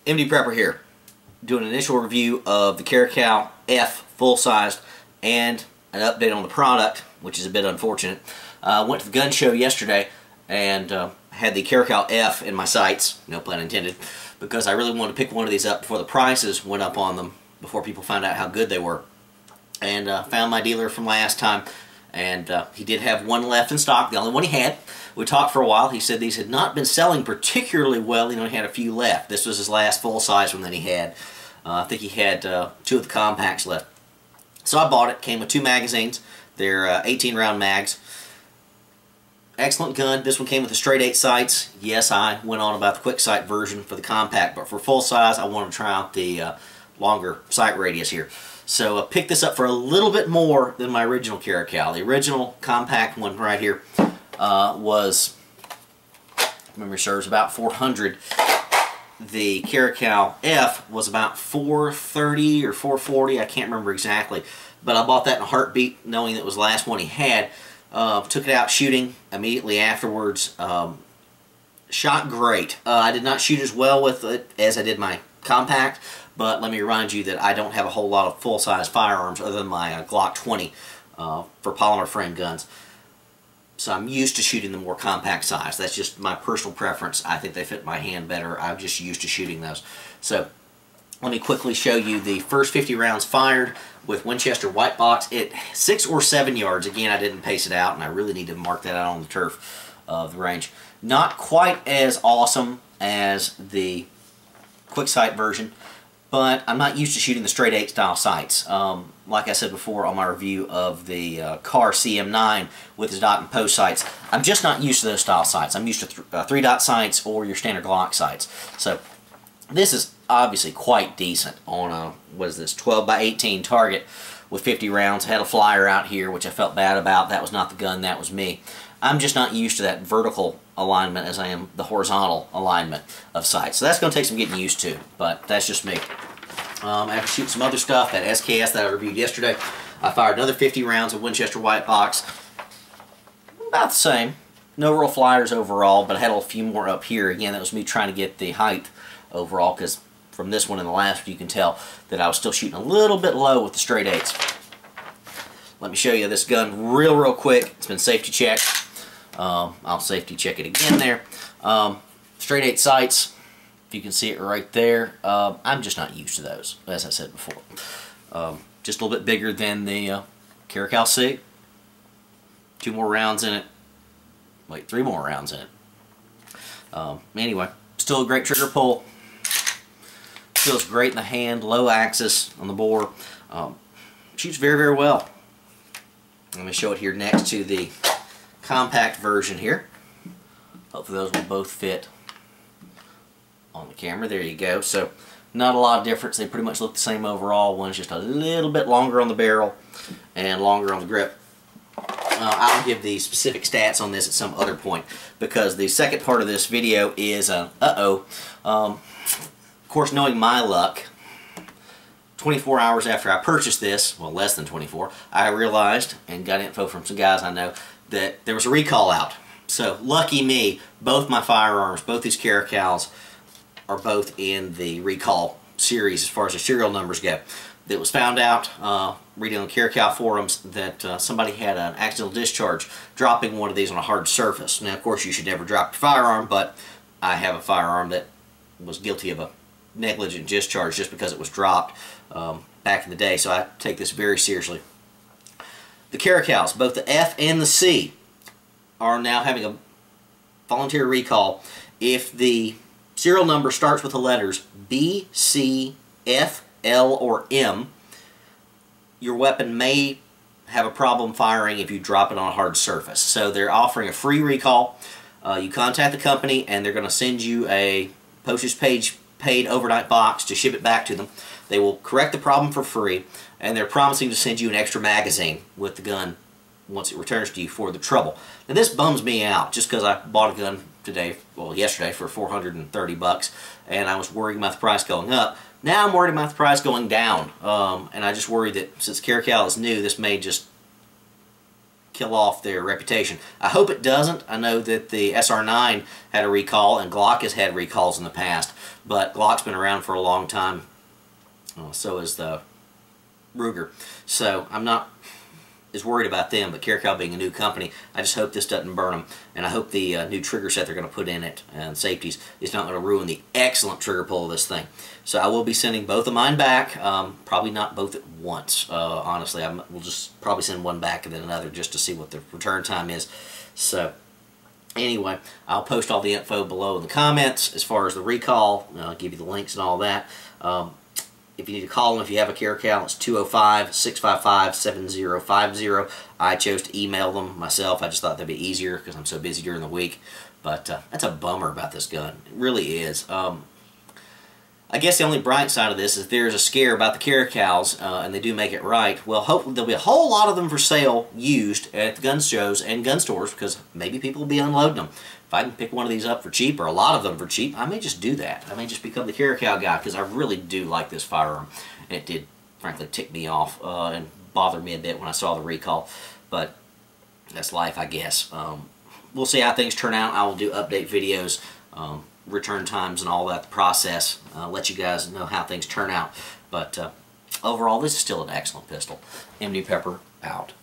MD Prepper here, doing an initial review of the Caracal F full-sized and an update on the product, which is a bit unfortunate. Went to the gun show yesterday and had the Caracal F in my sights, no pun intended, because I really wanted to pick one of these up before the prices went up on them, before people found out how good they were. And found my dealer from last time, and he did have one left in stock, the only one he had. We talked for a while. He said these had not been selling particularly well. He only had a few left. This was his last full-size one that he had. I think he had two of the compacts left. So I bought it. Came with two magazines. They're 18-round mags. Excellent gun. This one came with the straight 8 sights. Yes, I went on about the quick sight version for the compact, but for full-size, I wanted to try out the longer sight radius here. So I picked this up for a little bit more than my original Caracal. The original compact one right here was, if memory serves, about $400. The Caracal F was about $430 or $440. I can't remember exactly, but I bought that in a heartbeat, knowing that it was the last one he had. Took it out shooting immediately afterwards. Shot great. I did not shoot as well with it as I did my compact, but let me remind you that I don't have a whole lot of full-size firearms other than my Glock 20 for polymer frame guns. So I'm used to shooting the more compact size. That's just my personal preference. I think they fit my hand better. I'm just used to shooting those. So let me quickly show you the first 50 rounds fired with Winchester White Box at 6 or 7 yards. Again, I didn't pace it out, and I really need to mark that out on the turf of the range. Not quite as awesome as the quick sight version, but I'm not used to shooting the straight 8 style sights. Like I said before on my review of the Kahr CM9 with his dot and post sights, I'm just not used to those style sights. I'm used to 3-dot sights or your standard Glock sights. So this is obviously quite decent on a, what is this, 12 by 18 target with 50 rounds. I had a flyer out here, which I felt bad about. That was not the gun, that was me. I'm just not used to that vertical alignment as I am the horizontal alignment of sights. So that's going to take some getting used to, but that's just me. After shooting some other stuff, that SKS that I reviewed yesterday, I fired another 50 rounds of Winchester White Box. About the same. No real flyers overall, but I had a few more up here. Again, that was me trying to get the height overall, because from this one and the last one you can tell that I was still shooting a little bit low with the straight 8s. Let me show you this gun real quick. It's been safety checked. I'll safety check it again there. Straight 8 sights. If you can see it right there, I'm just not used to those, as I said before. Just a little bit bigger than the Caracal C. 2 more rounds in it. Wait, 3 more rounds in it. Anyway, still a great trigger pull. Feels great in the hand, low axis on the bore. Shoots very well. Let me show it here next to the compact version here. Hopefully those will both fit on the camera. There you go. So not a lot of difference. They pretty much look the same overall. One's just a little bit longer on the barrel and longer on the grip. I'll give the specific stats on this at some other point, because the second part of this video is of course, knowing my luck, 24 hours after I purchased this, well, less than 24, I realized and got info from some guys I know that there was a recall out. So lucky me, both my firearms, both these Caracals, are both in the recall series as far as the serial numbers go. It was found out, reading on the Caracal forums, that somebody had an accidental discharge dropping one of these on a hard surface. Now, of course, you should never drop your firearm, but I have a firearm that was guilty of a negligent discharge just because it was dropped back in the day, so I take this very seriously. The Caracals, both the F and the C, are now having a voluntary recall. If the serial number starts with the letters B, C, F, L, or M, your weapon may have a problem firing if you drop it on a hard surface. So they're offering a free recall. You contact the company and they're going to send you a postage paid overnight box to ship it back to them. They will correct the problem for free, and they're promising to send you an extra magazine with the gun once it returns to you for the trouble. Now this bums me out just because I bought a gun today, well yesterday, for 430 bucks, and I was worried about the price going up. Now I'm worried about the price going down, and I just worry that since Caracal is new, this may just kill off their reputation. I hope it doesn't. I know that the SR9 had a recall and Glock has had recalls in the past, but Glock's been around for a long time. So is the Ruger. So I'm not as worried about them, but Caracal being a new company, I just hope this doesn't burn them, and I hope the new trigger set they're going to put in it and safeties is not going to ruin the excellent trigger pull of this thing. So I will be sending both of mine back, probably not both at once, honestly. We'll just probably send one back and then another just to see what the return time is. So anyway, I'll post all the info below in the comments as far as the recall. I'll give you the links and all that. If you need to call them, if you have a Caracal, it's 205-655-7050. I chose to email them myself. I just thought that'd be easier because I'm so busy during the week. But that's a bummer about this gun. It really is. I guess the only bright side of this is there's a scare about the Caracals, and they do make it right. Well, hopefully there'll be a whole lot of them for sale used at the gun shows and gun stores because maybe people will be unloading them. If I can pick one of these up for cheap, or a lot of them for cheap, I may just do that. I may just become the Caracal guy because I really do like this firearm. And it did, frankly, tick me off and bother me a bit when I saw the recall. But that's life, I guess. We'll see how things turn out. I will do update videos, return times and all that, the process. Let you guys know how things turn out. But overall, this is still an excellent pistol. MD Pepper out.